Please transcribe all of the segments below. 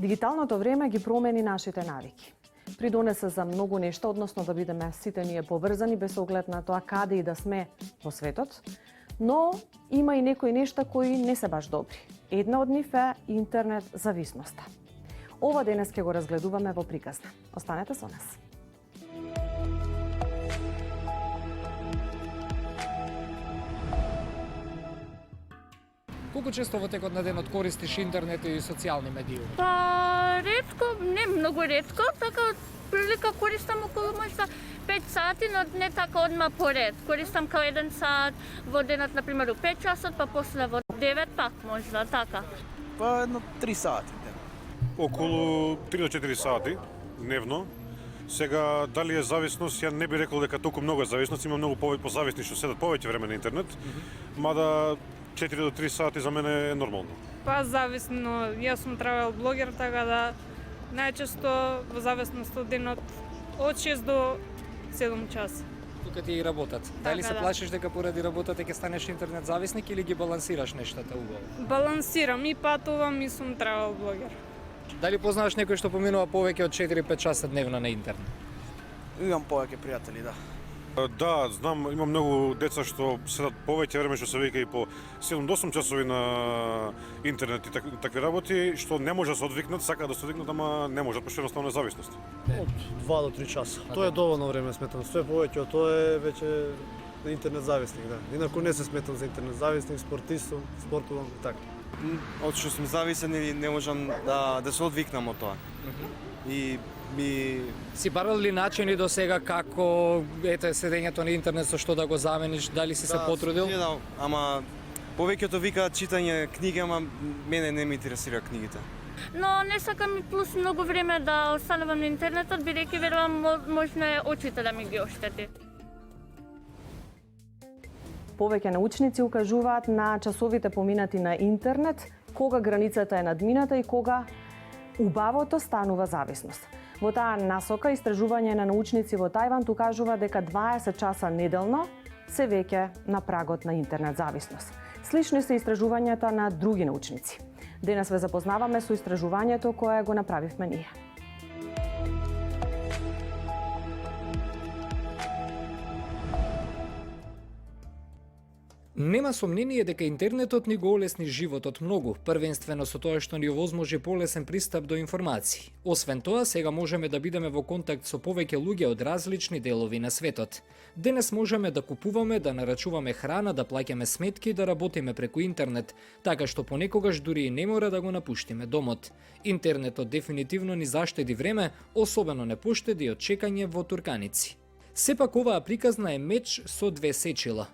Дигиталното време ги промени нашите навики. Придонесе за многу нешта, односно да бидеме сите ние поврзани без оглед на тоа каде и да сме во светот, но има и некои нешта кои не се баш добри. Една од нив е интернет зависноста. Ова денес ќе го разгледуваме во приказна. Останете со нас. Колку често во текот на денот користиш интернет и социјални медии? Па, ретко, не многу ретко, така прилика користам околу можда 5 сати, но не така одма поред. Користам као 1 сат во денот, например, у 5 часот, па после во 9 пак можда, така. Па едно 3 сати. Околу 3 до 4 сати дневно. Сега, дали е зависност, ја не би рекол дека толку многу е зависност, има многу позависни што седат повеќе време на интернет, мада 4 до 3 сати за мене е нормално. Па зависно, јас сум travel блогер, така да најчесто во зависност од денот од 6 до 7 часа. Тука ти и работат. Дали се да. плашиш дека поради работата ќе станеш интернет зависник или ги балансираш нештата убаво? Балансирам и патувам и сум travel блогер. Дали познаваш некој што поминува повеќе од 4-5 часа дневно на интернет? Имам повеќе пријатели, да. Да, знам, има многу деца што седат повеќе време, што се вика и по 7 до 8 часови на интернет и такви работи, што не може да се одвикнат, сакаат да се одвикнат, ама не можат, пошто едноставно е зависност. Од 2 до 3 часа. Тоа е доволно време, сметам. Све повеќе од тоа е веќе интернет зависник, да. Инаку не се сметам за интернет зависник, спортист сум, спортувам и така. Од што сум зависен и не можам да се одвикнам од тоа. И Си барал ли начини до сега како седењето на интернет со што да го замениш, дали си се потрудил? Да, ама повеќето викаат читање книги, ама мене не ме интересира книгите. Но не сакам и плюс многу време да останувам на интернетот, бидејќи верувам можна очите да ми ги оштети. Повеќе научници укажуваат на часовите поминати на интернет, кога границата е надмината и кога убавото станува зависност. Во таа насока, истражување на научници во Тајван укажува дека 20 часа неделно се веќе на прагот на интернет зависност. Слични се истражувањата на други научници. Денес ве запознаваме со истражувањето кое го направивме ние. Нема сомнение дека интернетот ни го олесни животот многу, првенствено со тоа што ни овозможи полесен пристап до информации. Освен тоа, сега можеме да бидеме во контакт со повеќе луѓе од различни делови на светот. Денес можеме да купуваме, да нарачуваме храна, да плаќаме сметки, да работиме преку интернет, така што понекогаш дури и не мора да го напуштиме домот. Интернетот дефинитивно ни заштеди време, особено не поштеди од чекање во турканици. Сепак оваа приказна е меч со две сечила.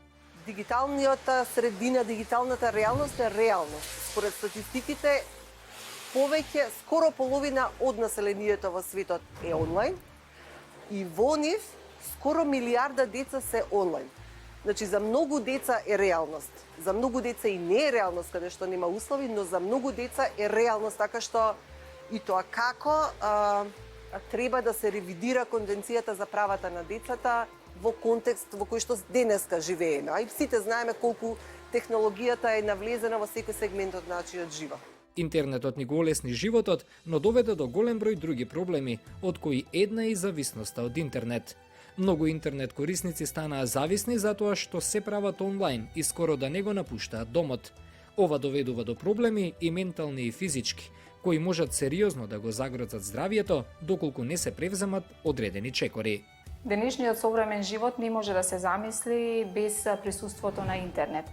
Дигиталната средина, дигиталната реалност е реалност. Според статистиките, повеќе, скоро половина од населението во светот е онлайн и во нив скоро милиарда деца се онлайн. Значи, за многу деца е реалност. За многу деца и не е реалност, каде што нема услови, но за многу деца е реалност, така што и тоа како треба да се ревидира Конвенцијата за правата на децата во контекст во кој што денеска живееме. А и сите знаеме колку технологијата е навлезена во секој сегмент од начинот живот. Интернетот ни го олесни животот, но доведе до голем број други проблеми, од кои една е и зависноста од интернет. Многу интернет корисници станаа зависни затоа што се прават онлайн и скоро да не го напуштаат домот. Ова доведува до проблеми и ментални и физички, кои можат сериозно да го загрозат здравието доколку не се превземат одредени чекори. Денешниот современ живот не може да се замисли без присуството на интернет.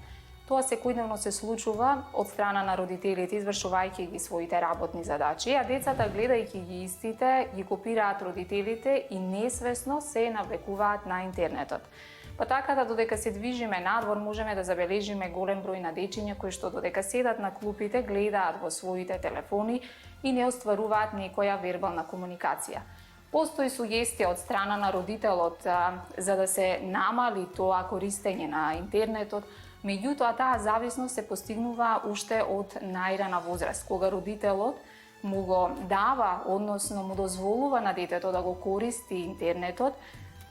Тоа секојдневно се случува од страна на родителите, извршувајќи ги своите работни задачи, а децата, гледајќи ги истите, ги копираат родителите и несвесно се навлекуваат на интернетот. Па така да додека се движиме надвор, можеме да забележиме голем број на дечиња кои што додека седат на клупите, гледаат во своите телефони и не остваруваат некоја вербална комуникација. Постои сугестија од страна на родителот за да се намали тоа користење на интернетот, меѓутоа таа зависност се постигнува уште од најрана возраст, кога родителот му го дава, односно му дозволува на детето да го користи интернетот,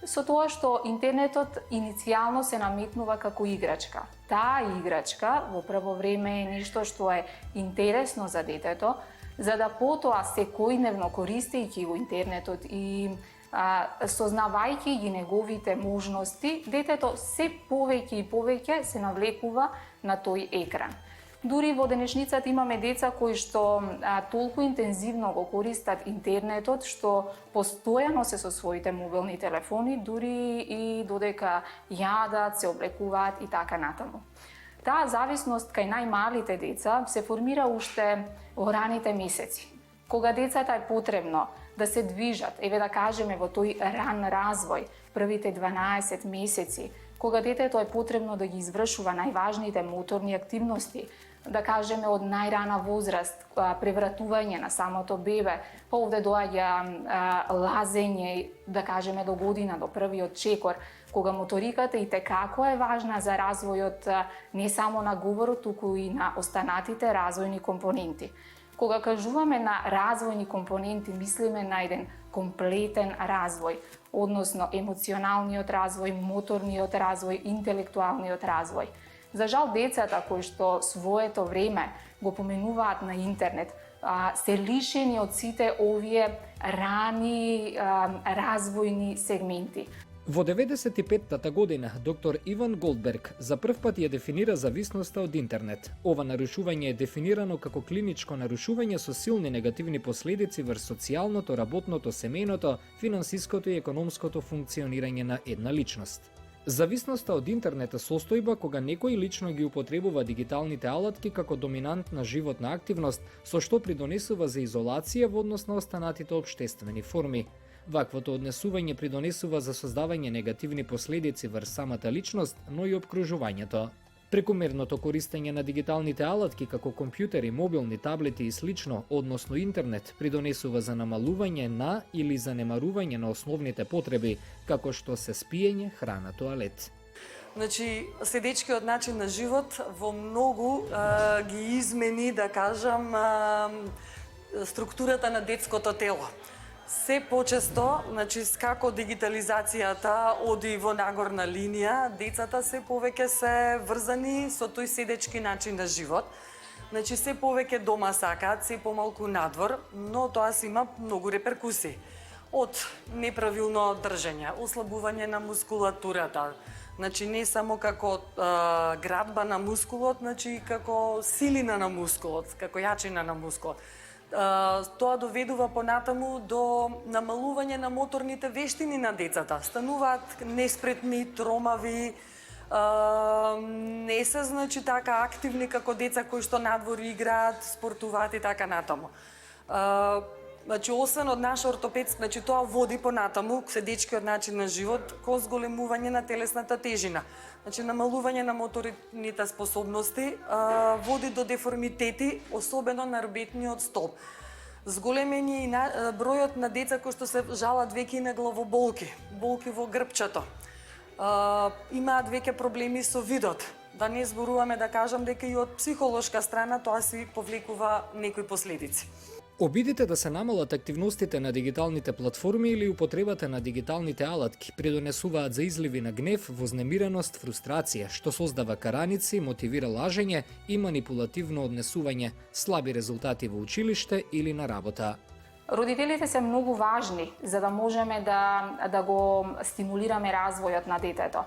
со тоа што интернетот иницијално се наметнува како играчка. Таа играчка во прво време е нешто што е интересно за детето, за да потоа секојдневно користејќи го интернетот и сознавајќи ги неговите можности, детето се повеќе и повеќе се навлекува на тој екран. Дури во денешницата имаме деца кои што толку интензивно го користат интернетот, што постојано се со своите мобилни телефони, дури и додека јадат, се облекуваат и така натаму. Таа зависност кај најмалите деца се формира уште во раните месеци. Кога децата е потребно да се движат, еве да кажеме во тој ран развој, првите 12 месеци, кога детето е потребно да ги извршува најважните моторни активности, да кажеме од најрана возраст, превратување на самото бебе, па овде доаѓа лазење, да кажеме до година, до првиот чекор, кога моториката и текако е важна за развојот не само на говорот, туку и на останатите развојни компоненти. Кога кажуваме на развојни компоненти, мислиме на еден комплетен развој, односно емоционалниот развој, моторниот развој, интелектуалниот развој. За жал, децата кои што своето време го поменуваат на интернет, се лишени од сите овие рани развојни сегменти. Во 95-та година доктор Иван Голдберг за прв пат ја дефинира зависноста од интернет. Ова нарушување е дефинирано како клиничко нарушување со силни негативни последици врз социјалното, работното, семејното, финансиското и економското функционирање на една личност. Зависноста од интернет е состојба кога некој лично ги употребува дигиталните алатки како доминантна животна активност, со што придонесува за изолација во однос на останатите општествени форми. Ваквото однесување придонесува за создавање негативни последици врз самата личност, но и обкружувањето. Прекомерното користење на дигиталните алатки како компјутери, мобилни, таблети и слично, односно интернет, придонесува за намалување на или занемарување на основните потреби, како што се спиење, храна, тоалет. Значи, седечкиот начин на живот во многу ги измени, да кажам, структурата на детското тело. Се почесто, значи, како дигитализацијата оди во нагорна линија, децата се повеќе се врзани со тој седечки начин на живот. Значи, се повеќе дома сакаат, се помалку надвор, но тоа си има многу реперкусии. Од неправилно држење, ослабување на мускулатурата, значи не само како градба на мускулот, значи како силина на мускулот, како јачина на мускулот. Тоа доведува понатаму до намалување на моторните вештини на децата. Стануваат неспретни, тромави, не се, значи, така активни како деца кои што надвор играат, спортуваат и така натаму. Значи, освен од наш ортопед, значи, тоа води понатаму, седечкиот начин на живот, кон зголемување на телесната тежина. Значи, намалување на моторните способности води до деформитети, особено на рбетниот столб. Зголемени и бројот на деца кои што се жалат веќе на главоболки, болки во грбчето. Имаат веќе проблеми со видот. Да не зборуваме, да кажам дека и од психолошка страна тоа си повлекува некои последици. Обидите да се намалат активностите на дигиталните платформи или употребата на дигиталните алатки придонесуваат за изливи на гнев, вознемиреност, фрустрација, што создава караници, мотивира лажење и манипулативно однесување, слаби резултати во училиште или на работа. Родителите се многу важни за да можеме да го стимулираме развојот на детето.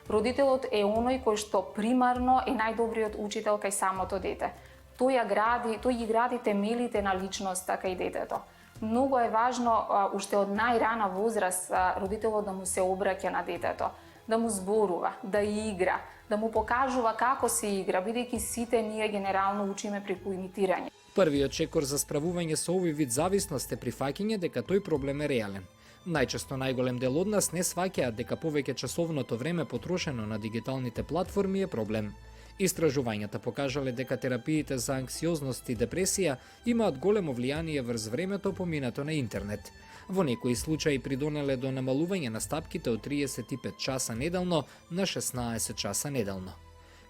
Родителот е оној кој што примарно е најдобриот учител кај самото дете. Тој ги гради темелите на личноста кај детето. Многу е важно уште од најрана возраст родителот да му се обраќа на детето, да му зборува, да игра, да му покажува како се игра, бидејќи сите ние генерално учиме преку имитирање. Првиот чекор за справување со овој вид зависност е прифаќање дека тој проблем е реален. Најчесто најголем дел од нас не сваќаат дека повеќе часовното време потрошено на дигиталните платформи е проблем. Истражувањата покажале дека терапиите за анксиозност и депресија имаат големо влијание врз времето поминато на интернет. Во некои случаи придонеле до намалување на стапките од 35 часа неделно на 16 часа неделно.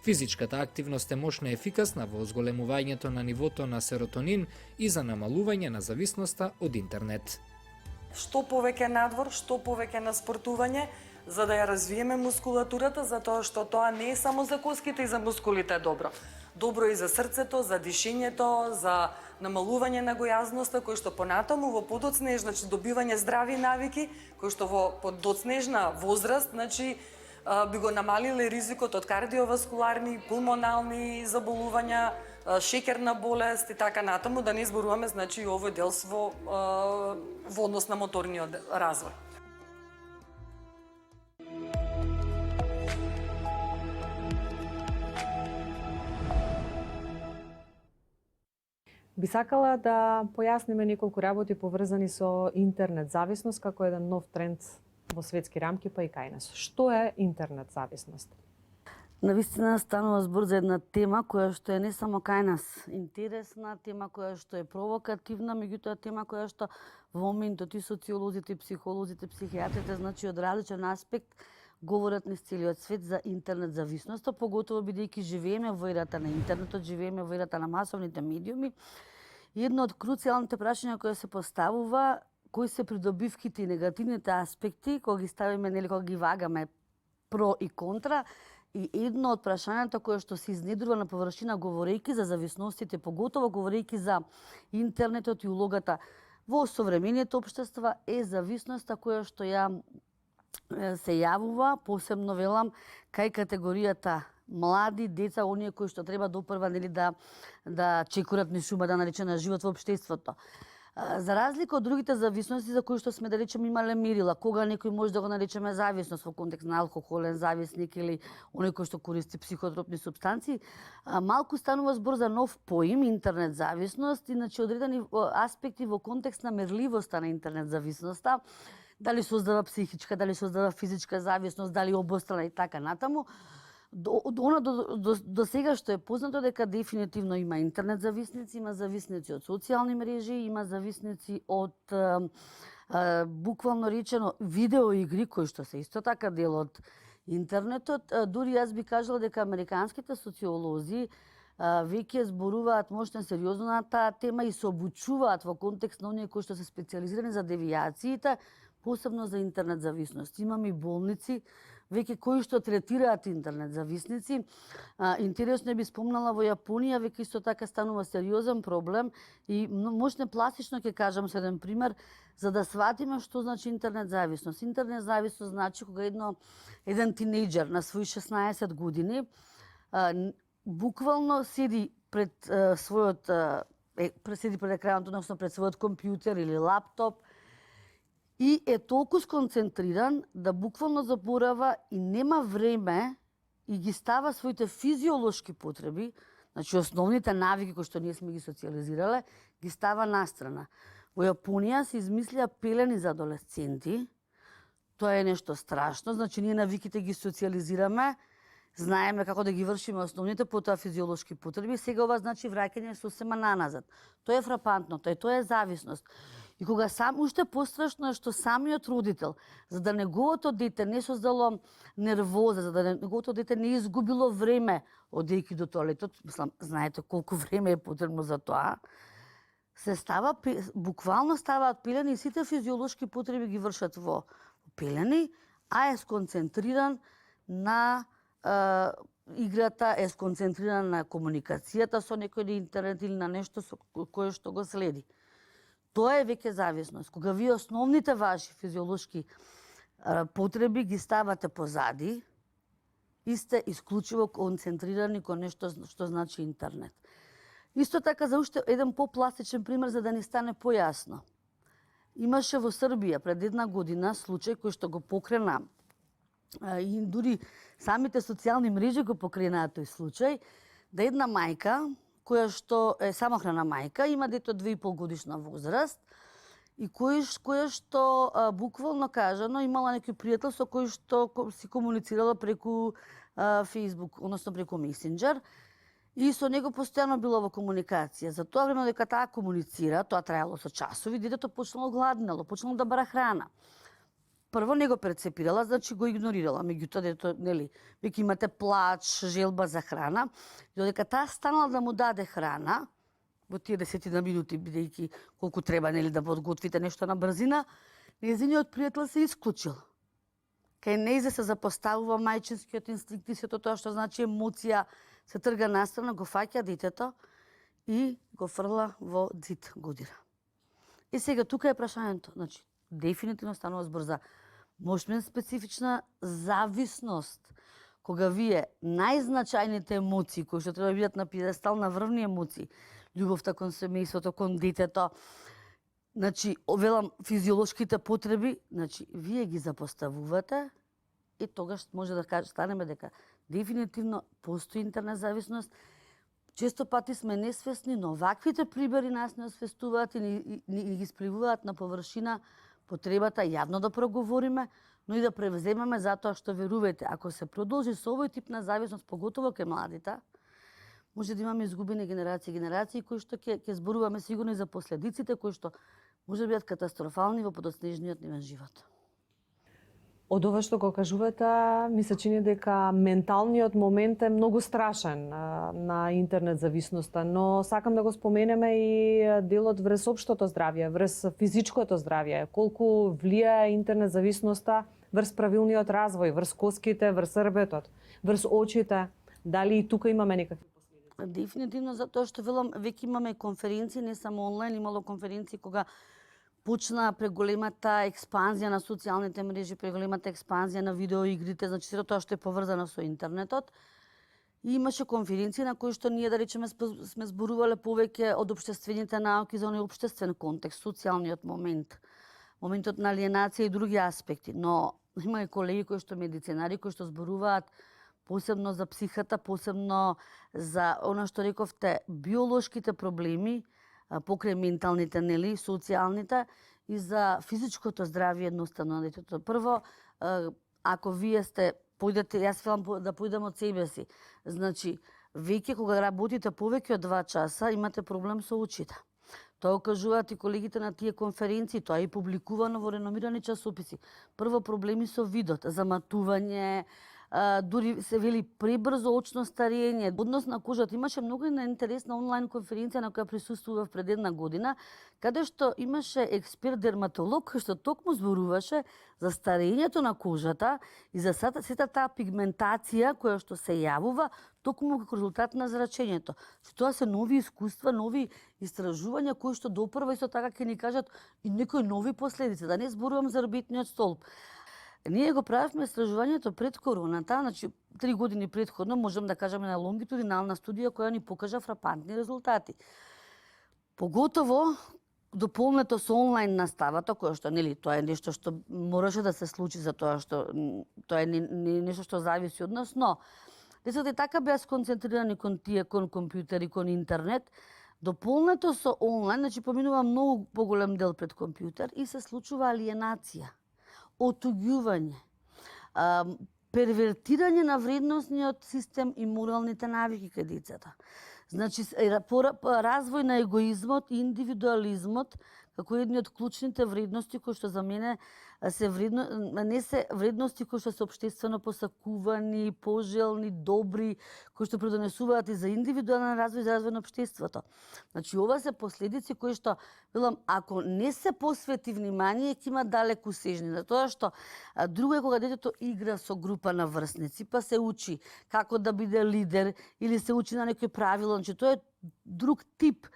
Физичката активност е мощна и ефикасна во зголемувањето на нивото на серотонин и за намалување на зависноста од интернет. Што повеќе надвор, што повеќе на спортување, за да ја развиеме мускулатурата, затоа што тоа не е само за коските и за мускулите добро, добро и за срцето, за дишењето, за намалување на гојазноста, кој што понатаму во подоцнеж, значи добивање здрави навики, кој што во подоцнежна возраст, значи би го намалиле ризикот од кардиоваскуларни, пулмонални заболувања, шеќерна болест и така натаму, да не зборуваме значи и овој дел во однос на моторниот развој. Би сакала да појасниме неколку работи поврзани со интернет зависност како еден нов тренд во светски рамки, па и кај нас. Што е интернет зависност? Навистина станува збор за една тема која што е не само кај нас интересна, тема која што е провокативна, меѓутоа тема која што во моментот и социолозите, и психолозите, психијатрите, значи од различен аспект говорат низ целиот свет за интернет зависноста, поготово бидејќи живееме во ерата на интернетот, живееме во ерата на масовните медиуми. Едно од круцијалните прашања кои се поставува, кои се придобивките и негативните аспекти, кога ги ставиме, нели, кога ги вагаме про и контра, и едно од прашањата кое што се изнедрува на површина говорејќи за зависностите, поготово говорејќи за интернетот и улогата во современиот општества, е зависноста која што ја се јавува, посебно велам, кај категоријата млади, деца, оние кои што треба допрва, нели, да чекорат низ шума, да наречена живот во општеството. За разлика од другите зависности за кои што сме, да речеме, имале мерила, кога некој може да го наречеме зависност во контекст на алкохолен зависник или оној кој што користи психотропни супстанции, малку станува збор за нов поим, интернет зависност, иначе одредени аспекти во контекст на мерливоста на интернет зависноста, дали создава психичка, дали создава физичка зависност, дали обострана и така натаму. До сега што е познато дека дефинитивно има интернет зависници, има зависници од социјални мрежи, има зависници од буквално речено видеоигри кои што се исто така дел од интернетот. Дури јас би кажала дека американските социолози веќе зборуваат можно сериозно на таа тема и се обучуваат во контекст на оние кои што се специјализирани за девијациите, посебно за интернет зависност. Имаме и болници веќе кои што третираат интернет зависници. Интересно би спомнала во Јапонија веќе исто така станува сериозен проблем и можне пластично ќе кажам со еден пример за да сватиме што значи интернет зависност. Интернет зависност значи кога еден тинејџер на своји 16 години буквално седи пред седи пред екранот, односно пред својот компјутер или лаптоп и е толку сконцентриран да буквално заборава и нема време и ги става своите физиолошки потреби, значи основните навики кои што ние сме ги социализирале, ги става настрана. Во Јапонија се измислија пелени за адолесценти. Тоа е нешто страшно, значи ние навиките ги социализираме, знаеме како да ги вршиме основните, потоа физиолошки потреби, сега ова значи враќање сосема наназад. Тоа е фрапантно, тоа е зависност. И кога уште пострашно е што самиот родител, за да неговото дете не создало нервоза, за да неговото дете не изгубило време одејќи до тоалетот, мислам, знаете колку време е потребно за тоа, буквално ставаат пелени и сите физиолошки потреби ги вршат во пелени, а е сконцентриран на играта, е сконцентриран на комуникацијата со некој на интернет или на нешто кое што го следи. Тоа е веќе зависност. Кога вие основните ваши физиолошки потреби ги ставате позади и сте исклучиво концентрирани кон нешто што значи интернет. Исто така за уште еден попластичен пример за да ни стане појасно. Имаше во Србија пред една година случај кој што го покрена и дури самите социјални мрежи го покренаат тој случај, да една мајка која што е самохрана мајка, има дете од 2,5 годишна возраст и која што буквално кажано имала некој пријател со кој што си комуницирала преку Facebook, односно преку Messenger и со него постојано било во комуникација. За тоа време дека таа комуницира, тоа траело со часови, детето почнало гладнело, почнало да бара храна. Прво не го перцепирала, значи го игнорирала. Меѓутоа, дето, нели, веќе имате плач, желба за храна. И додека таа станала да му даде храна, во тие 10 минути, бидејќи колку треба, нели, да подготвите нешто на брзина, нејзиниот пријател се исклучил. Кај нејзе се запоставува мајчинскиот инстинкт и сето тоа што значи емоција, се трга настрана, го фаќа детето и го фрла во ѕид, го удира. И сега тука е прашањето, значи дефинитивно станува збор за можеме специфична зависност, кога вие најзначајните емоции кои што треба да бидат на пиедестал на врвни емоции, љубовта кон семејството, кон детето, значи, велам, физиолошките потреби, значи, вие ги запоставувате и тогаш може да станеме дека дефинитивно постои интернет зависност. Често пати сме несвесни, но ваквите прибори нас не освестуваат и ни ги спливуваат на површина потребата јавно да проговориме, но и да превземеме затоа што, верувајте, ако се продолжи со овој тип на зависност, поготово кај младите, може да имаме изгубени генерации кои што ќе зборуваме сигурно и за последиците кои што може да бидат катастрофални во подоцнежниот нивен живот. Од ова што го кажувате, ми се чини дека менталниот момент е многу страшен на интернет зависноста, но сакам да го споменеме и делот врз општото здравје, врз физичкото здравје, колку влијае интернет зависноста врз правилниот развој, врз коските, врз рбетот, врз очите. Дали и тука имаме некакви последици? Дефинитивно, затоа што велам, веќе имаме конференции, не само онлайн, имало конференции кога почна преголемата експанзија на социјалните мрежи, преголемата експанзија на видеоигрите, значи сето тоа што е поврзано со интернетот. И имаше конференции на кои што ние, да речеме, сме зборувале повеќе од општествените науки за оној општествен контекст, социјалниот момент, моментот на алиенација и други аспекти. Но има и колеги кои што медицинари, кои што зборуваат посебно за психата, посебно за она што рековте, биолошките проблеми, покрај менталните, нели, социјалните и за физичкото здравје едноставно на детето. Прво, ако вие појдете, јас велам да појдем од себе си. Значи, веќе кога работите повеќе од 2 часа, имате проблем со очите. Тоа кажуваат и колегите на тие конференции, тоа е и публикувано во реномирани часописи. Прво, проблеми со видот, заматување, дури се вели пребрзо очно старење, однос на кожата. Имаше многу интересна онлайн конференција на која присуствував пред 1 година, каде што имаше експерт дерматолог кој што токму зборуваше за старењето на кожата и за сета таа пигментација која што се јавува токму како резултат на зрачењето. Тоа се нови искуства, нови истражувања кои што допрва исто така ќе ни кажат и некои нови последици. Да не зборувам за рбетниот столб. Ние го правевме истражувањето пред короната, значи 3 години претходно, можем да кажеме на лонгитудинална студија која ни покажа фрапантни резултати. Поготово дополнето со онлайн наставата, која што, нели, тоа е нешто што мораше да се случи за тоа што тоа е нешто што зависи од нас, но децата така беа сконцентрирани кон компјутери, кон интернет, дополнето со онлайн, значи поминува многу поголем дел пред компјутер и се случува алиенација, отуѓување, первертирање на вредносниот систем и моралните навики кај децата. Значи, развој на егоизмот и индивидуализмот како едни од клучните вредности кои што за мене не се вредности кои што се општествено посакувани, пожелни, добри, кои што предонесуваат и за индивидуален развој и за развој на општеството. Значи, ова се последици кои што, велам, ако не се посвети внимание, ќе има далеку сежни. Затоа што друго е кога детето игра со група на врсници, па се учи како да биде лидер или се учи на некој правило, значи тоа е друг тип.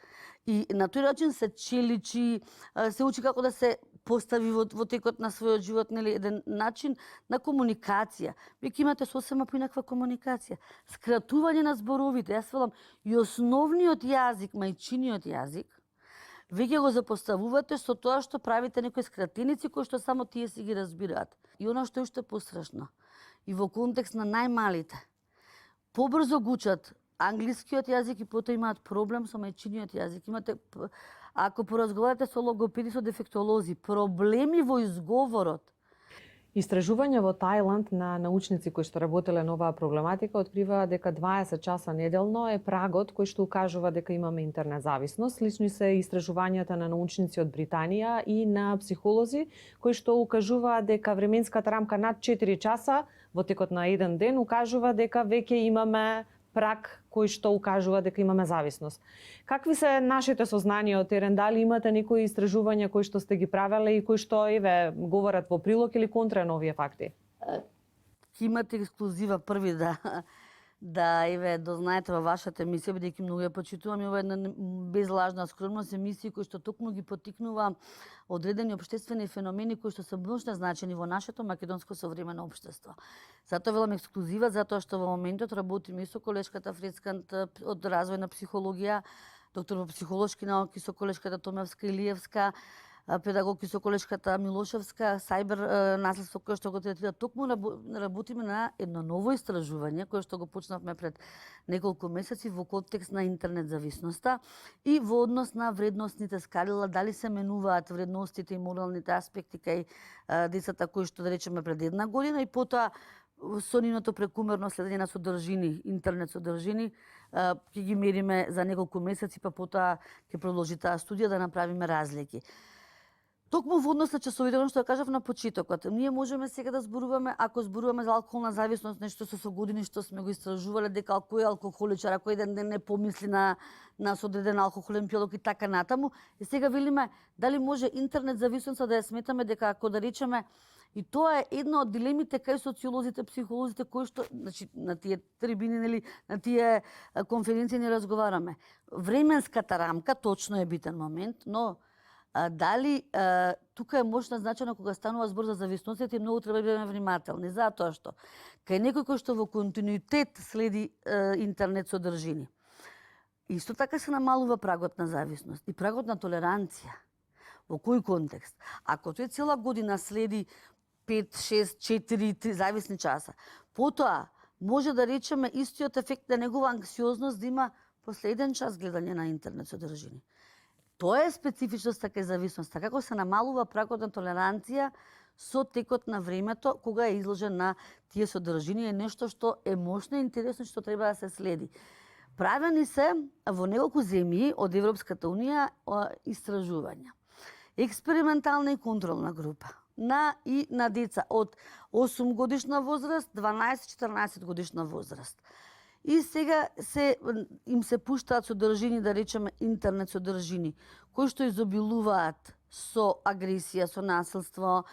И на тој начин се челичи, се учи како да се постави во текот на својот живот, нели, еден начин на комуникација. Веќе имате сосема поинаква комуникација. Скратување на зборовите, јас велам, и основниот јазик, мајчиниот јазик, веќе го запоставувате со тоа што правите некои скратеници кои што само тие си ги разбираат. И она што е уште пострашно, и во контекст на најмалите, побрзо го учат англискиот јазик и потоа имаат проблем со мајчиниот јазик. Имате, ако поразговарате со логопеди, со дефектолози, проблеми во изговорот. Истражување во Тајланд на научници кои што работеле на оваа проблематика открива дека 20 часа неделно е прагот кој што укажува дека имаме интернет зависност. Слични се истражувањата на научници од Британија и на психолози кои што укажуваат дека временската рамка над 4 часа во текот на еден ден укажува дека веќе имаме праг кој што укажува дека имаме зависност. Какви се нашите сознанија од терен? Дали имате некои истражувања кои што сте ги правеле и кои што говорат во прилог или контра на овие факти? Имате ексклузива први да, еве, дознаете во вашата емисија, бидејќи многу ја почитувам, ова една безлажна скромност емисија кои што токму ги поттикнува одредени општествени феномени кои што се множно значени во нашето македонско современо општество. Затоа велам ексклузива, затоа што во моментот работиме и со колешката Фрецкант од развојна психологија, доктор во психолошки науки со колешката Томевска Илиевска, педагог и со колешката Милошевска, сајбер наследство кое што го третира. Токму работиме на едно ново истражување кое што го почнавме пред неколку месеци во контекст на интернет зависноста и во однос на вредносните скалила, дали се менуваат вредностите и моралните аспекти кај децата кои што да речеме пред една година и потоа со нивното прекумерно следење на содржини, интернет содржини, ќе ги мериме за неколку месеци, па потоа ќе продолжи таа студија да направиме разлики. Токму во однос на часовите, што ја кажав на почетокот, ние можеме сега да зборуваме, ако зборуваме за алкохолна зависност, нешто со години што сме го истражувале, дека кој е алкохоличар, ако еден ден не помисли на одреден алкохолен пилок и така натаму, и сега велиме дали може интернет зависноста да ја сметаме дека ако да речеме, и тоа е една од дилемите кај социолозите, психолозите кои што, значи на тие трибини, нели, на тие конференции не разговараме. Временската рамка точно е битен момент, но дали тука е мощна значена кога станува збор за зависностите и многу треба да бидеме внимателни, затоа што кај некој кој што во континуитет следи интернет содржини, исто така се намалува прагот на зависност и прагот на толеранција. Во кој контекст? Ако тој цела година следи 5, 6, 4, 3 зависни часа, потоа може да речеме истиот ефект на негова анксиозност да има после 1 час гледање на интернет содржини. Тоа е специфичноста кај зависноста, како се намалува прагот на толеранција со текот на времето кога е изложен на тие содржини, е нешто што е мощно и интересно што треба да се следи. Правени се во неколку земји од Европската унија истражувања. Експериментална и контролна група на деца од 8 годишна возраст, 12-14 годишна возраст. И сега им се пуштаат содржини, да речеме интернет содржини, кои што изобилуваат со агресија, со насилство,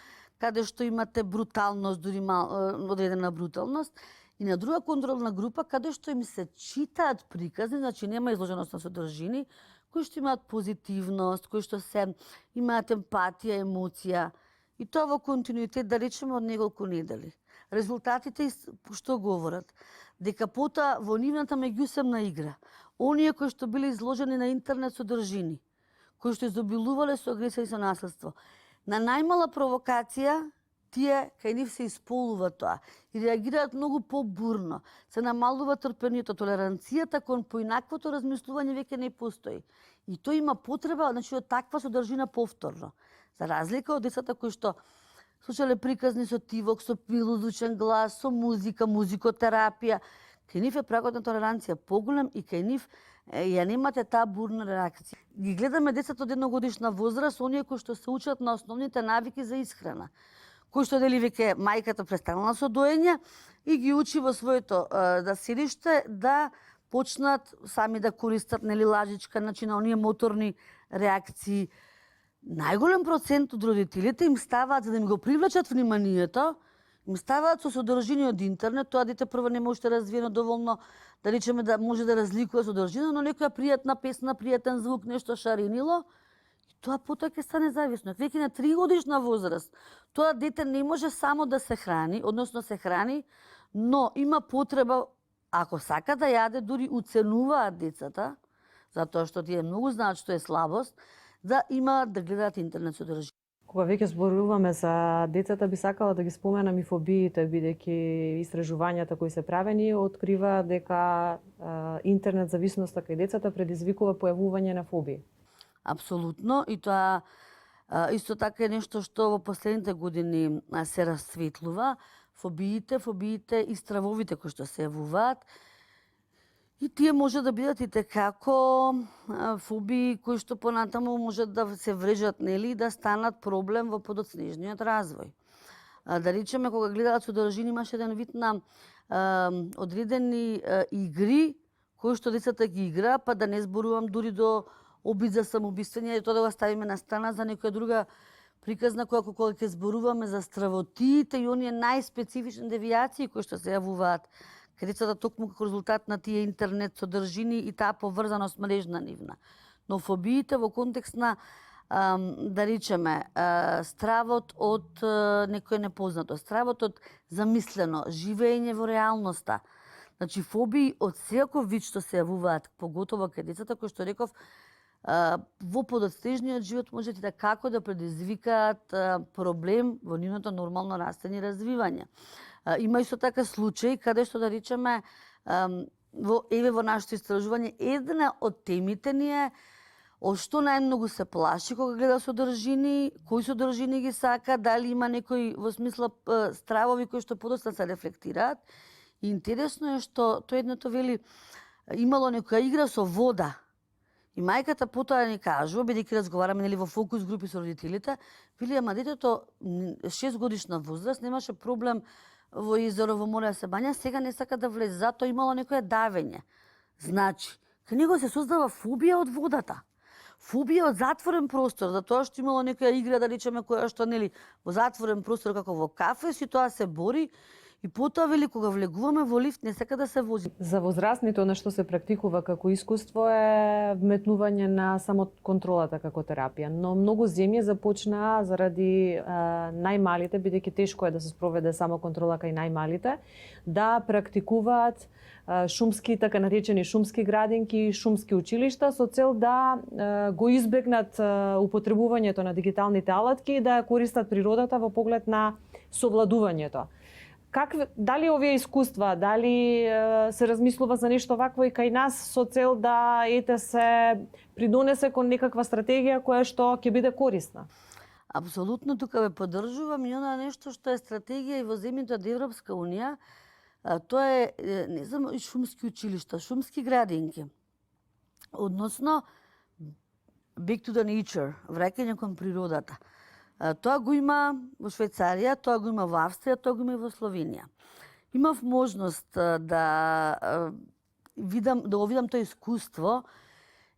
каде што имате бруталност, дури одредена бруталност, и на друга контролна група каде што им се читаат приказни, значи нема изложеност на содржини, кои што имаат позитивност, кои што имаат емпатија, емоција, и тоа во континуитет, да речеме, од неколку недели. Резултатите што говорат? Дека потоа во нивната меѓусебна игра, оние кои што биле изложени на интернет содржини, кои што изобилувале со агресија и со насилство, на најмала провокација, тие кај нив се исполува тоа и реагираат многу побурно, се намалува трпението, толеранцијата кон поинаквото размислување веќе не постои. И тој има потреба, значи, од таква содржина повторно. За разлика од децата кои што слушале приказни со тивок, со милозвучен глас, со музика, музикотерапија, кај нив е прагот на толеранција поголем и кај нив ја немате таа бурна реакција. Ги гледаме децата од едногодишна возраст, оние кои што се учат на основните навики за исхрана, кои што дели веќе мајката престанала со доење и ги учи во своето седиште да почнат сами да користат, нели, лажичка, значи на оние моторни реакции. Најголем процент од родителите им ставаат, за да им го привлечат вниманието, им ставаат со содржини од интернет, тоа дете прво не може да развиено доволно, да речеме да може да разликува содржина, но некоја пријатна песна, пријатен звук, нешто шаринило, и тоа потоа ќе стане зависно. Веќе на 3 годишна возраст, тоа дете не може само да се храни, односно се храни, но има потреба, ако сака да јаде, дури уценуваат децата, затоа што тие многу знаат што е слабост, да имаат да гледаат интернет содржини. Кога веќе зборуваме за децата, би сакала да ги споменам и фобиите, бидејќи истражувањата кои се правени открива дека интернет зависноста кај децата предизвикува појавување на фобии. Апсолутно, и тоа исто така е нешто што во последните години се расветлува. Фобиите и стравовите кои што се јавуваат. И тие може да бидат и tekako фобии кои што понатаму можат да се врежат, нели, да станат проблем во подоцнежниот развој. Да речеме, кога гледаат содржини, имаше еден вид на одредени игри кои што децата ги игра, па да не зборувам дури до обид за самоубиствење, тоа да го ставиме на страна за некоја друга приказна која кога ќе зборуваме за стравотиите и оние најспецифични девијации кои што се јавуваат кај децата токму како резултат на тие интернет содржини и таа поврзаност мрежна нивна. Но фобиите во контекст на да речеме, стравот од некој непознато, стравот од замислено, живење во реалноста. Значи, фобии од секој вид што се јавуваат, поготово кај децата, кои што реков, во подоцнежниот живот можете да како да предизвикаат проблем во нивното нормално растење и развивање. Има исто така случаи каде што да речеме, во нашето истражување, една од темите ни е од што најмногу се плаши кога гледа содржини, кои содржини ги сака, дали има некои во смисла стравови кои што подоцна се рефлектираат. И интересно е што тој едното вели имало некоја игра со вода. И мајката потоа ни кажува, бидејќи разговараме нели во фокус групи со родителите, вели ама детето 6 годишна возраст немаше проблем во езеро, во море да се бања, сега не сака да влезе, затоа имало некое давење. Значи, кај него се создава фобија од водата. Фобија од затворен простор, затоа што имало некоја игра, да речеме, која што нели во затворен простор како во кафе, си тоа се бори. И потоа вели кога влегуваме во лифт не сака да се вози. За возрастните она што се практикува како искуство е вметнување на самоконтролата како терапија, но многу земји започнаа заради најмалите, бидејќи тешко е да се спроведе самоконтрола кај најмалите, да практикуваат шумски, така наречени шумски градинки, шумски училишта со цел да го избегнат употребувањето на дигиталните алатки и да користат природата во поглед на совладувањето. Дали овие искуства, дали се размислува за нешто вакво и кај нас со цел да се придонесе кон некаква стратегија која што ќе биде корисна? Апсолутно тука ве поддржувам и она нешто што е стратегија и во земјите од Европска унија, тоа е не само шумски училишта, шумски градинки. Односно back to the nature, враќање кон природата. Тоа го има во Швајцарија, тоа го има во Австрија, тоа го има и во Словенија. Имав можност да го видам тоа искуство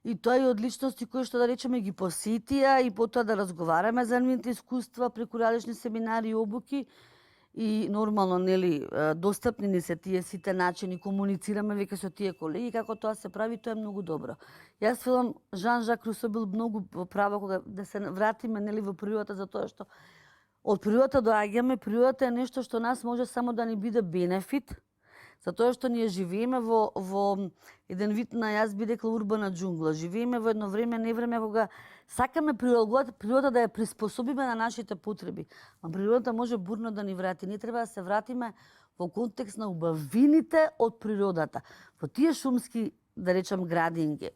и тоа и од личности кои што да речеме ги посетија и потоа да разговараме за нивните искуства преку различни семинари и обуки. И нормално, нели, достапни ни се тие сите начини, комуницираме веќе со тие колеги, како тоа се прави, тоа е многу добро. Јас филам Жан-Жак Русо бил многу право кога да се вратиме нели во природата, затоа што од природата доаѓаме, природата е нешто што нас може само да ни биде бенефит, затоа што ние живееме во еден вид на, јас би рекла, урбана џунгла. Живееме во едно време, невреме кога сакаме природата да ја приспособиме на нашите потреби. А природата може бурно да ни врати. Ние треба да се вратиме во контекст на убавините од природата. Во тие шумски, да речам, градинки.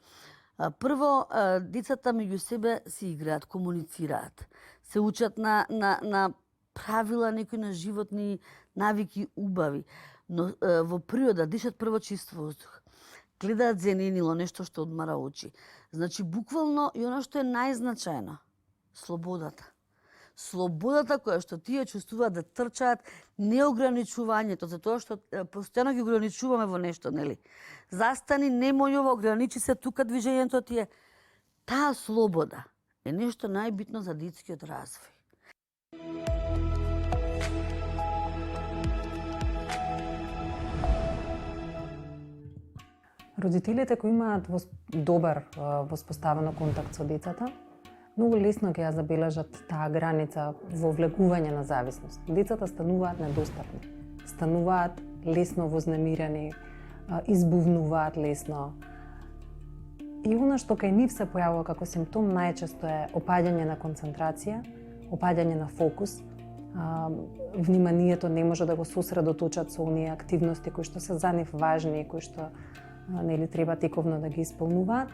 Прво, децата меѓу себе си играат, комуницираат. Се учат на правила, некои на животни навики убави. Но во природа дишат прво чист воздух. Гледаат зеленило, нешто што одмара очи. Значи, буквално и оно што е најзначајно, слободата. Слободата која што тие чувствуваат да трчаат, неограничувањето, затоа што постојано ги ограничуваме во нешто, нели? Застани, немој ова, ограничи се тука движењето ти е. Таа слобода е нешто најбитно за детскиот развој. Родителите кои имаат добар воспоставено контакт со децата, многу лесно ќе ја забележат таа граница во влегување на зависност. Децата стануваат недостапни, стануваат лесно вознемирени, избувнуваат лесно. И она што кај нив се појавува како симптом најчесто е опаѓање на концентрација, опаѓање на фокус, вниманието не може да го сосредоточат со оние активности кои што се за нив важни и кои што нели треба тековно да ги исполнуваат.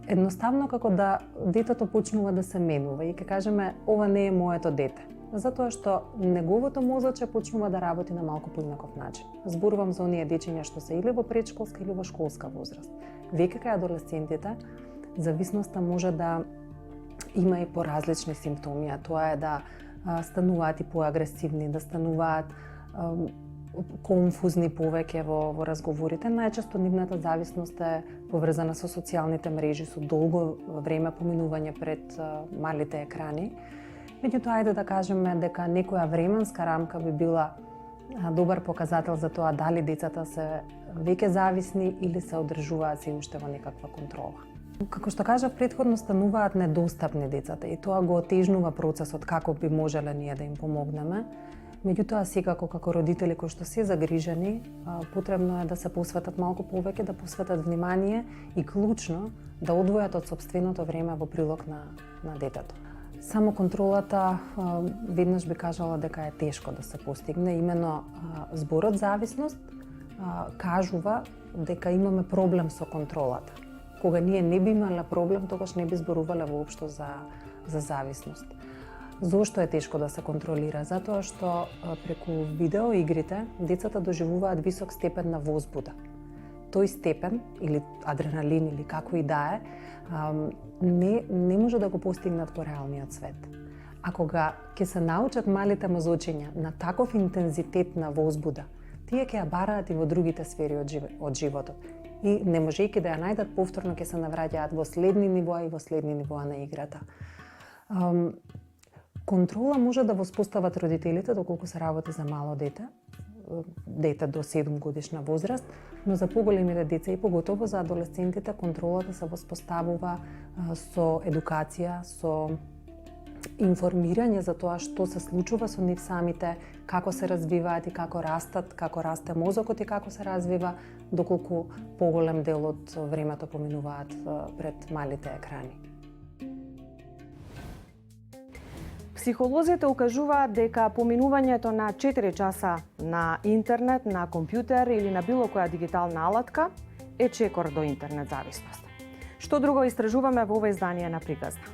Едноставно како да детето почнува да се менува и ќе кажеме ова не е моето дете. Затоа што неговото мозоче почнува да работи на малку поинаков начин. Зборувам за оние дечиња што се или во предшколска или во школска возраст. Веќе кај адолесцентите зависноста може да има и поразлични симптоми, а тоа е да стануваат и поагресивни, да стануваат конфузни повеќе во разговорите. Најчесто нивната зависност е поврзана со социјалните мрежи, со долго време поминување пред малите екрани. Меѓутоа, ајде да кажеме дека некоја временска рамка би била добар показател за тоа дали децата се веќе зависни или се одржуваат се уште во некаква контрола. Како што кажав претходно, стануваат недостапни децата и тоа го отежнува процесот како би можеле ние да им помогнеме. Меѓутоа, секако како родители кои што се загрижени, потребно е да се посветат малку повеќе, да посветат внимание и клучно да одвојат од сопственото време во прилог на детето. Само контролата, веднаш би кажала дека е тешко да се постигне. Именно зборот зависност кажува дека имаме проблем со контролата. Кога ние не би имале проблем, тогаш не би зборувале воопшто за зависност. Зошто е тешко да се контролира? Затоа што преку видеоигрите децата доживуваат висок степен на возбуда. Тој степен, или адреналин, или како и да е, не може да го постигнат во реалниот свет. А кога ќе се научат малите мозочиња на таков интензитет на возбуда, тие ќе ја бараат и во другите сфери од животот. И не можејќи да ја најдат повторно, ќе се навраќаат во следни нивоа и во следни нивоа на играта. Контрола може да воспостават родителите доколку се работи за мало дете до 7 годишна возраст, но за поголемите деца и поготово за адолесцентите контролата се воспоставува со едукација, со информирање за тоа што се случува со нив самите, како се развиваат и како растат, како расте мозокот и како се развива, доколку поголем дел од времето поминуваат пред малите екрани. Психолозите укажуваат дека поминувањето на 4 часа на интернет, на компјутер или на било која дигитална алатка е чекор до интернет зависност. Што друго истражуваме во ова издание на Приказна?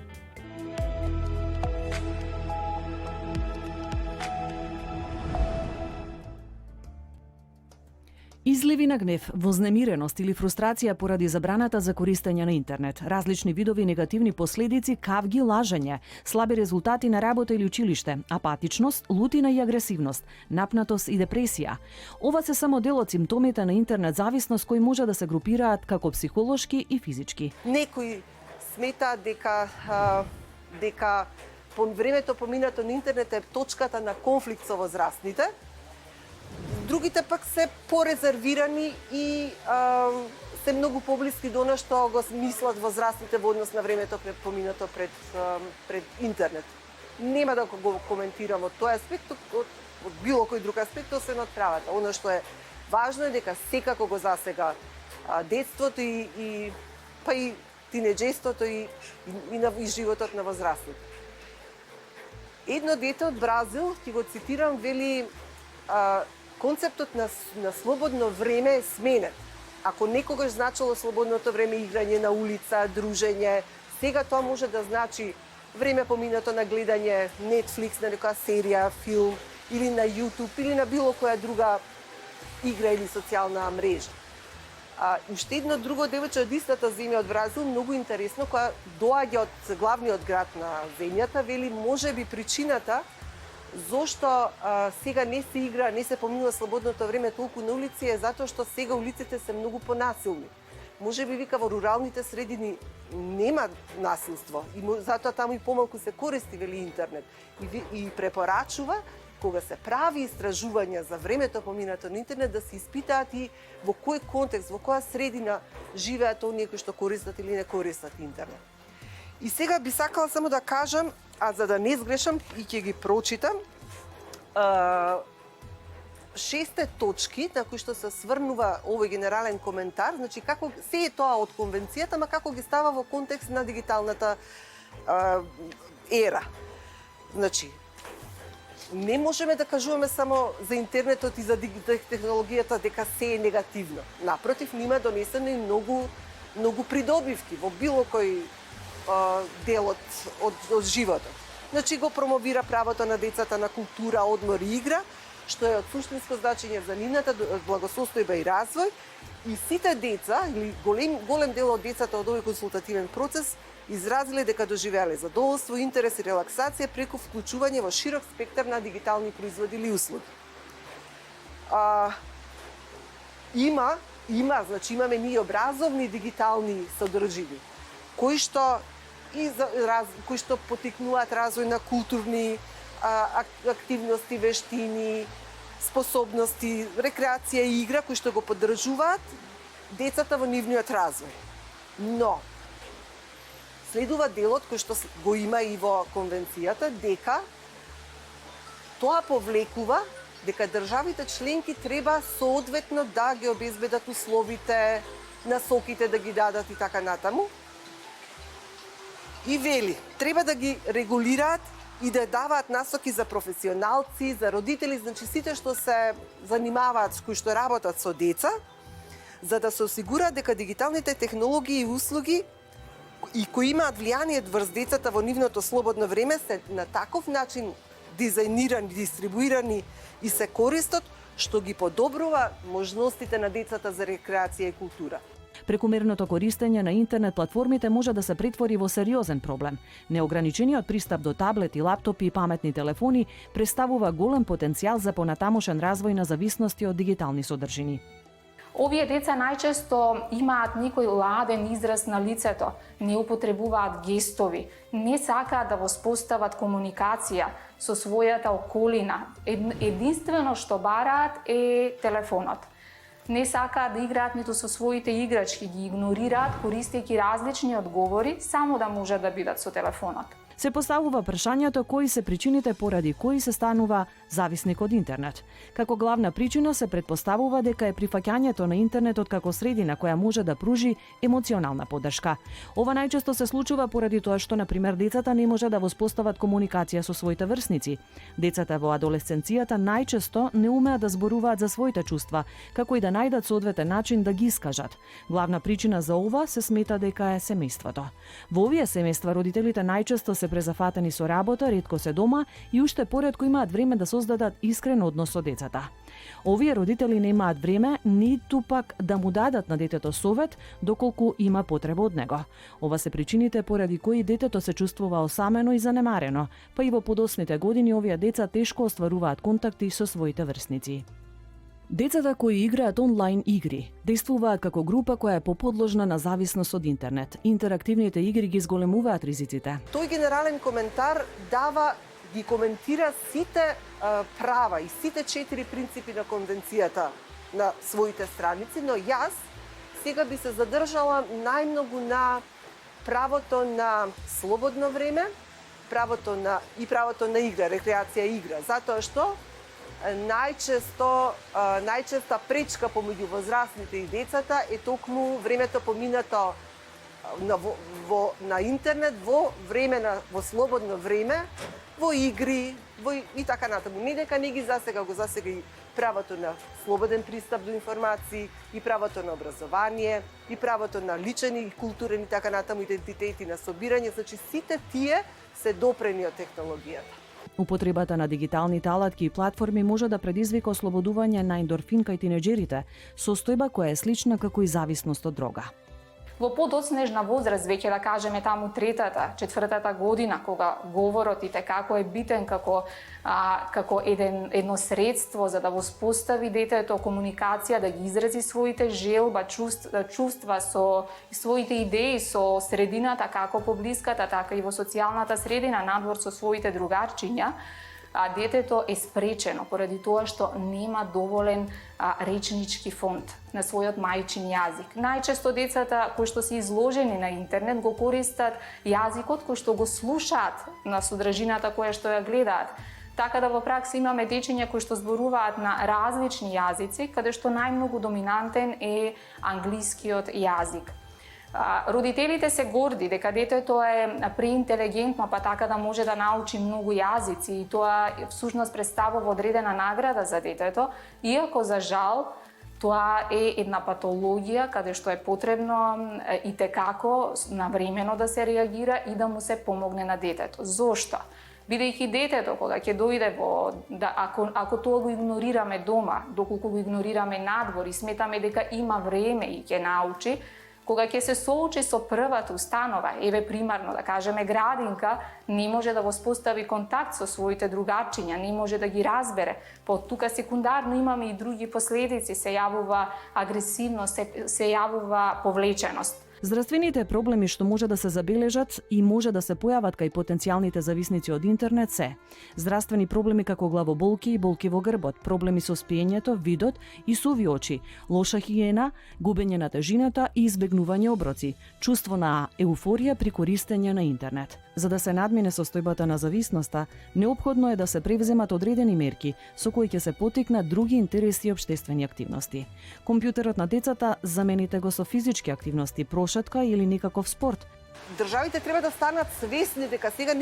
Изливи на гнев, вознемиреност или фрустрација поради забраната за користење на интернет, различни видови негативни последици, кавги, лажење, слаби резултати на работа или училиште, апатичност, лутина и агресивност, напнатост и депресија. Ова се само дел од симптомите на интернет зависност кои може да се групираат како психолошки и физички. Некои сметаат дека по времето поминато на интернет е точката на конфликт со возрастните. Другите пак се порезервирани и се многу поблиски до она што го мислат возрастните во однос на времето поминато пред интернет. Нема да го коментирам од тој аспект, од било кој друг аспект, освен од правата. Оно што е важно е дека секако го засега детството и тинеџерството и животот на возрастните. Едно дете од Бразил, ќе го цитирам, вели концептот на слободно време е сменет. Ако некогаш значило слободното време играње на улица, дружење, сега тоа може да значи време поминато на гледање Netflix, на некоја серија, филм, или на YouTube, или на било која друга игра или социјална мрежа. Уште едно друго девојче од истата земја од Бразил, многу интересно, која доаѓа од главниот град на земјата, вели можеби причината зошто сега не се игра, не се поминува слободното време толку на улици е затоа што сега улиците се многу понасилни. Може би вика во руралните средини нема насилство и затоа таму и помалку се користи вели интернет и препорачува кога се прави истражувања за времето поминато на интернет да се испитаат и во кој контекст, во која средина живеат оние кои што користат или не користат интернет. И сега би сакала само да кажам, а за да не сгрешам и ќе ги прочитам, 6 точки на кои што се сврнува овој генерален коментар, значи како се е тоа од конвенцијата, ма како ги става во контекст на дигиталната ера. Значи, не можеме да кажуваме само за интернетот и за технологијата дека се е негативно. Напротив, нима донесено и многу придобивки во било кој дел од животот. Значи го промовира правото на децата на култура, одмор и игра, што е од суштинско значење за нивната благосостојба и развој. И сите деца, или голем дел од децата од овој консултативен процес, изразиле дека доживеале задоволство, интерес и релаксација преку вклучување во широк спектар на дигитални производи или услуги. Значи имаме ние образовни дигитални содржини, кои што потикнуваат развој на културни активности, вештини, способности, рекреација и игра кои што го поддржуваат децата во нивниот развој. Но следува делот кој што го има и во конвенцијата, дека тоа повлекува дека државите членки треба соодветно да ги обезбедат условите, насоките да ги дадат и така натаму. И вели, треба да ги регулираат и да даваат насоки за професионалци, за родители, значи сите што се занимаваат, кои што работат со деца, за да се осигураат дека дигиталните технологии и услуги и кои имаат влијание врз децата во нивното слободно време се на таков начин дизајнирани, дистрибуирани и се користат што ги подобрува можностите на децата за рекреација и култура. Прекумерното користење на интернет платформите може да се претвори во сериозен проблем. Неограничениот пристап до таблети, лаптопи и паметни телефони представува голем потенцијал за понатамошен развој на зависности од дигитални содржини. Овие деца најчесто имаат некој ладен израз на лицето, не употребуваат гестови, не сакаат да воспостават комуникација со својата околина. Единствено што бараат е телефонот. Не сакаат да играат ниту со своите играчки, ги игнорираат користејќи различни одговори, само да можат да бидат со телефонот. Се поставува прашањето кои се причините поради кои се станува зависник од интернет. Како главна причина се претпоставува дека е прифаќањето на интернетот како средина која може да пружи емоционална поддршка. Ова најчесто се случува поради тоа што, например, децата не може да воспостават комуникација со своите врсници. Децата во адолесценцијата најчесто не умеат да зборуваат за своите чувства, како и да најдат соодветен начин да ги искажат. Главна причина за ова се смета дека е семејството. Во овие семејства родителите најчесто се презафатени со работа, ретко се дома и уште поретко имаат време да создадат искрен однос со децата. Овие родители не имаат време ниту пак да му дадат на детето совет доколку има потреба од него. Ова се причините поради кои детето се чувствува осамено и занемарено, па и во подосните години овие деца тешко остваруваат контакти со своите врсници. Децата кои играат онлайн игри действуваат како група која е поподложна на зависност од интернет. Интерактивните игри ги зголемуваат ризиците. Тој генерален коментар ги коментира сите права и сите 4 принципи на конвенцијата на своите страници, но јас сега би се задржала најмногу на правото на слободно време, правото на игра, рекреација и игра, затоа што најчеста пречка помеѓу возрастните и децата е токму времето поминато на интернет, во слободно време, во игри, и така натаму. Не дека не ги засега и правото на слободен пристап до информации, и правото на образование, и правото на личен и културен и така натаму идентитети на собирање, значи сите тие се допрени од технологијата. Употребата на дигиталните алатки и платформи може да предизвика ослободување на ендорфин кај тинеџерите, состојба која е слична како и зависност од дрога. Во подоцнежна возраст, веќе да кажеме таму третата, четвртата година, кога говорот и како е битен како едно средство за да воспостави детето комуникација, да ги изрази своите желба, чувства со своите идеи со средината, како поблиската, така и во социјалната средина, надвор со своите другарчиња, детето е спречено поради тоа што нема доволен речнички фонд на својот мајчин јазик. Најчесто децата кои што се изложени на интернет го користат јазикот кој што го слушаат на содржината која што ја гледаат. Така да во пракса имаме дечиња кои што зборуваат на различни јазици, каде што најмногу доминантен е англискиот јазик. Родителите се горди дека детето е преинтелигентно, па така да може да научи многу јазици и тоа всушност представува одредена награда за детето, иако за жал тоа е една патологија каде што е потребно и текако навремено да се реагира и да му се помогне на детето. Зошто? Бидејќи детето кога ќе дојде ако тоа го игнорираме дома, доколку го игнорираме надвор и сметаме дека има време и ќе научи, кога ќе се соочи со првата установа, примерно да кажеме градинка, не може да воспостави контакт со своите другарчиња, не може да ги разбере. Тука секундарно имаме и други последици, се јавува агресивност, се јавува повлеченост. Здравствените проблеми што може да се забележат и може да се појават кај потенцијалните зависници од интернет се здравствени проблеми како главоболки и болки во грбот, проблеми со спиењето, видот и суви очи, лоша хигиена, губење на тежината и избегнување оброци, чувство на еуфорија при користење на интернет. За да се надмине состојбата на зависноста, неопходно е да се превземат одредени мерки со кои ќе се потикнат други интереси и општествени активности. Компјутерот на децата замените го со физички активности, прошетка или некаков спорт. Државите треба да станат свесни дека сега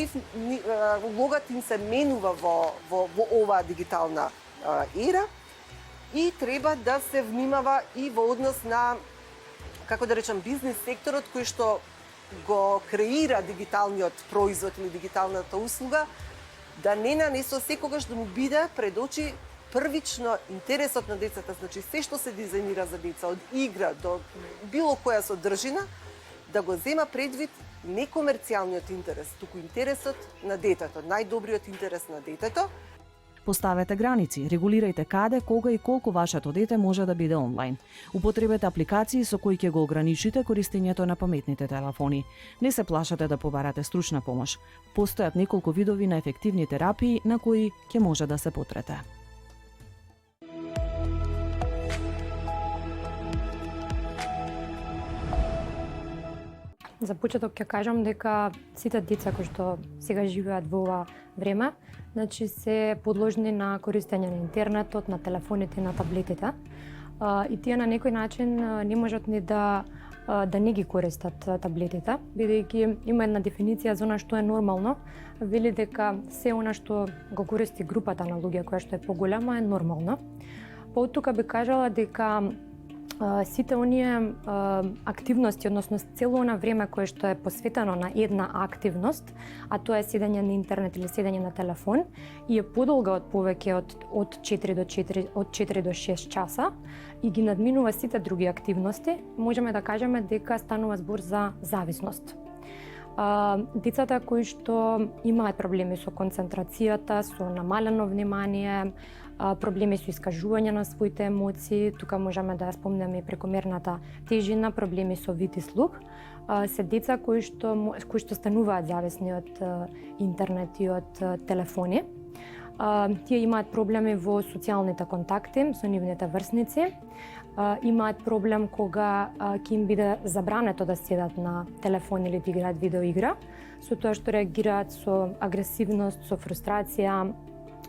улогата им се менува во оваа дигитална ера и треба да се внимава и во однос на, како да речам, бизнес секторот кој што го креира дигиталниот производ или дигиталната услуга, да не нанесо секогаш да му биде пред очи првично интересот на децата, значи се што се дизајнира за деца, од игра до било која содржина, да го зема предвид не комерцијалниот интерес, туку интересот на детето, најдобриот интерес на детето. Поставете граници, регулирајте каде, кога и колку вашето дете може да биде онлайн. Употребете апликации со кои ќе го ограничите користењето на паметните телефони. Не се плашете да побарате стручна помош. Постојат неколку видови на ефективни терапии на кои ќе може да се потрете. За почеток ќе кажам дека сите деца кои што сега живеат во ова време, значи се подложни на користење на интернетот, на телефоните, на таблетите. И тие на некој начин не можат ни да не ги користат таблетите, бидејќи има една дефиниција за она што е нормално, вели дека се она што го користи групата на луѓе која што е поголема е нормално. Па од тука би кажала дека сите оние активности, односно цело она време кое што е посветено на една активност, а тоа е седење на интернет или седење на телефон, и е подолга од повеќе од 4 до 6 часа и ги надминува сите други активности, можеме да кажеме дека станува збор за зависност. Децата кои што имаат проблеми со концентрацијата, со намалено внимание, проблеми со искажување на своите емоции, тука можеме да спомнеме и прекомерната тежина, проблеми со вид и слух, се деца кои што стануваат зависни од интернет и од телефони. Тие имаат проблеми во социјалните контакти со нивните врсници, имаат проблем кога ќе им биде забрането да седат на телефон или да играат видеоигра, со тоа што реагираат со агресивност, со фрустрација,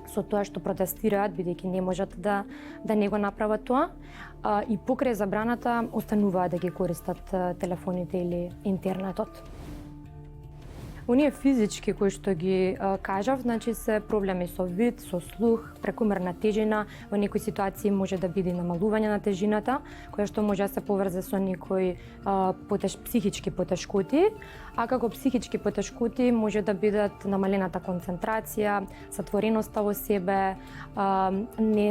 со тоа што протестираат, бидејќи не можат да не го направат тоа, и покрај забраната остануваат да ги користат телефоните или интернетот. Оние физички кои што ги кажав, значи се проблеми со вид, со слух, прекомерна тежина, во некои ситуации може да биде намалување на тежината, која што може да се поврзе со некои психички потешкоти, а како психички потешкоти може да бидат намалената концентрација, затвореноста во себе,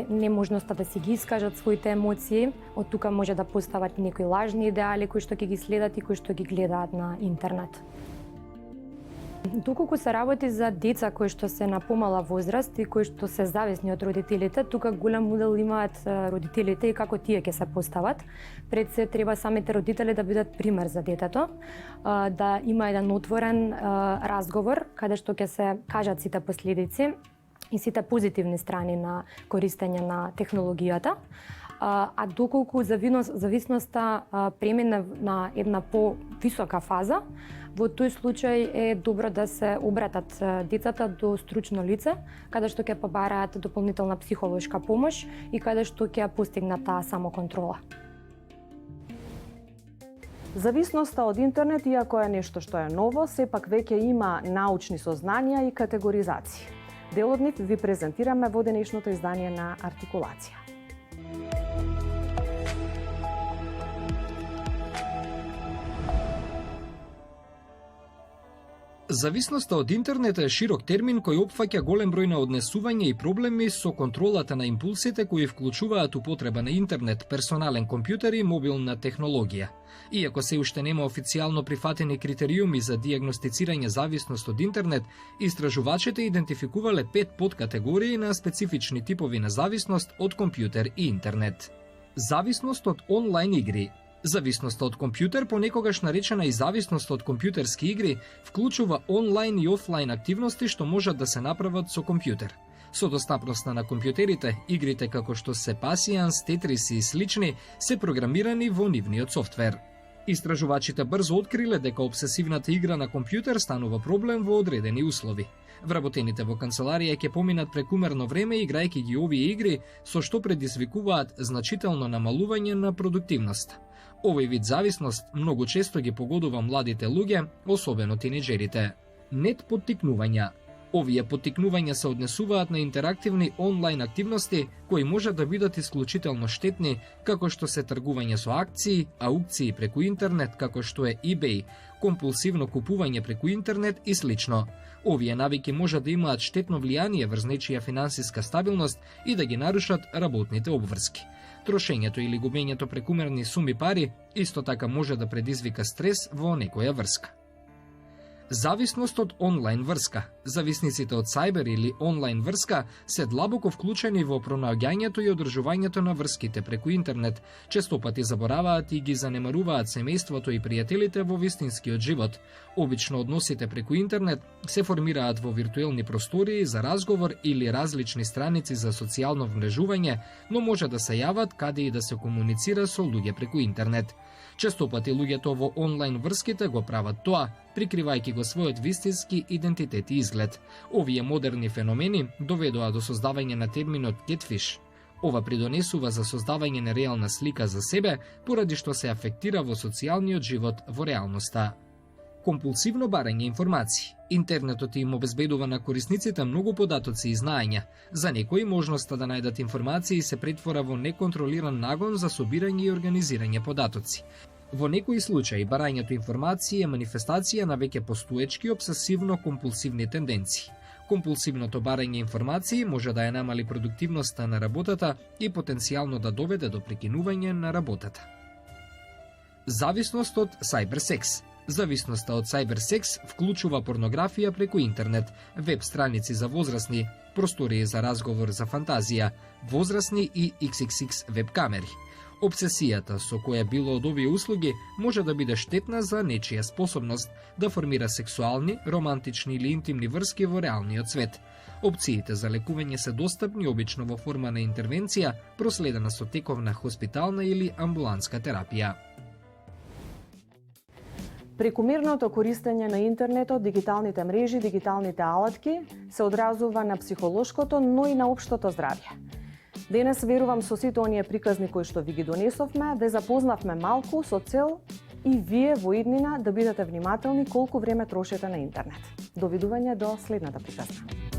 неможноста да си ги искажат своите емоции, од тука може да постават некои лажни идеали кои што ќе ги следат и кои што ги гледаат на интернет. Доколку се работи за деца кои што се на помала возраст и кои што се зависни од родителите, тука голем удел имаат родителите и како тие ќе се постават. Пред се треба самите родители да бидат пример за детето, да има еден отворен разговор каде што ќе се кажат сите последици и сите позитивни страни на користење на технологијата. А доколку зависноста премине на една повисока фаза, во тој случај е добро да се обратат децата до стручно лице, каде што ќе побараат дополнителна психолошка помош и каде што ќе постигнат таа самоконтрола. Зависноста од интернет, иако е нешто што е ново, сепак веќе има научни сознанија и категоризации. Дел од нив ви презентираме во денешното издание на Артикулација. Зависноста од интернет е широк термин кој опфаќа голем број на однесувања и проблеми со контролата на импулсите кои вклучуваат употреба на интернет, персонален компјутер и мобилна технологија. Иако се уште нема официјално прифатени критериуми за дијагностицирање зависност од интернет, истражувачите идентификувале 5 подкатегории на специфични типови на зависност од компјутер и интернет. Зависност од онлайн игри. Зависноста од компјутер, понекогаш наречена и зависност од компјутерски игри, вклучува онлайн и офлайн активности што можат да се направат со компјутер. Со достапноста на компјутерите, игрите како што се Passions, Tetris и слични се програмирани во нивниот софтвер. Истражувачите брзо откриле дека обсесивната игра на компјутер станува проблем во одредени услови. Вработените во канцеларија ќе поминат прекумерно време играјќи ги овие игри, со што предизвикуваат значително намалување на продуктивноста. Овој вид зависност многу често ги погодува младите луѓе, особено тинеџерите. Нет поттикнувања. Овие поттикнувања се однесуваат на интерактивни онлайн активности кои може да бидат исклучително штетни, како што се тргување со акции, аукции преку интернет, како што е eBay, компулсивно купување преку интернет и слично. Овие навики може да имаат штетно влијание врз нечија финансиска стабилност и да ги нарушат работните обврски. Трошењето или губењето прекумерни суми пари исто така може да предизвика стрес во некоја врска. Зависност од онлайн врска. Зависниците од сајбер или онлайн врска се длабоко вклучени во пронаоѓањето и одржувањето на врските преку интернет. Често пати забораваат и ги занемаруваат семејството и пријателите во вистинскиот живот. Обично односите преку интернет се формираат во виртуелни простории за разговор или различни страници за социјално вмрежување, но може да се јават каде и да се комуницира со луѓе преку интернет. Често пати луѓето во онлайн врските го прават тоа, прикривајќи го својот вистински идентитет и изглед. Овие модерни феномени доведоа до создавање на терминот catfish. Ова придонесува за создавање на реална слика за себе, поради што се афектира во социјалниот живот во реалноста. Компулсивно барање информации. Интернетот им обезбедува на корисниците многу податоци и знаења. За некои можноста да најдат информации се претвора во неконтролиран нагон за собирање и организирање податоци. Во некои случаи барањето информации е манифестација на веќе постоечки обсесивно-компулсивни тенденции. Компулсивното барање информации може да ја намали продуктивноста на работата и потенцијално да доведе до прекинување на работата. Зависност од сајберсекс. Зависноста од сајберсекс вклучува порнографија преку интернет, веб страници за возрастни, простории за разговор за фантазија, возрастни и XXX веб камери. Обсесијата со која било од овие услуги може да биде штетна за нечија способност да формира сексуални, романтични или интимни врски во реалниот свет. Опциите за лекување се достапни обично во форма на интервенција, проследена со тековна хоспитална или амбулантска терапија. Прекумерното користење на интернетот, дигиталните мрежи, дигиталните алатки се одразува на психолошкото, но и на општото здравје. Денес верувам со сите оние приказни кои што ви ги донесовме, ве запознавме малку со цел и вие во иднина да бидете внимателни колку време трошите на интернет. Довидување до следната приказна.